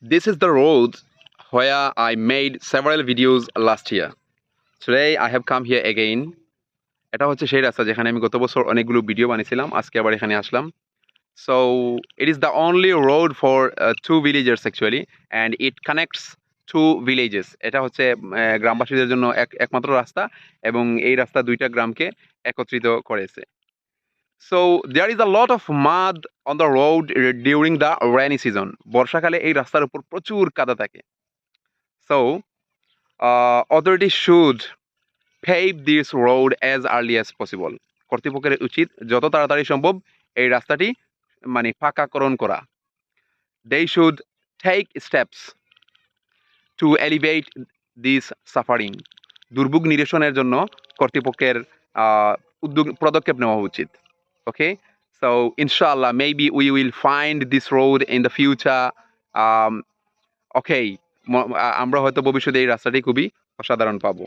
This is the road where I made several videos last year. Today I have come here again. এটা হচ্ছে সেই রাস্তা যেখানে আমি গত বছর অনেকগুলো ভিডিও বানিয়েছিলাম, আজকে আবার এখানে আসলাম। So it is the only road for two villagers actually, and it connects two villages. এটা হচ্ছে গ্রামবাসীদের জন্য একমাত্র রাস্তা, এবং এই রাস্তা দুইটা গ্রামকে একত্রিত করেছে। So there is a lot of mud on the road during the rainy season. বর্ষাকালে এই রাস্তার উপর প্রচুর কাদা থাকে। So authorities should pave this road as early as possible. কর্তৃপক্ষের উচিত যত তাড়াতাড়ি সম্ভব এই রাস্তাটি পাকাকরণ করা। They should take steps to alleviate this suffering. দুর্ভোগ নিরসনের জন্য কর্তৃপক্ষের পদক্ষেপ নেওয়া উচিত। Okay, so inshallah maybe we will find this road in the future. Okay, আমরা হয়তো ভবিষ্যতে এই রাস্তাটি খুবই অসাধারণ পাবো।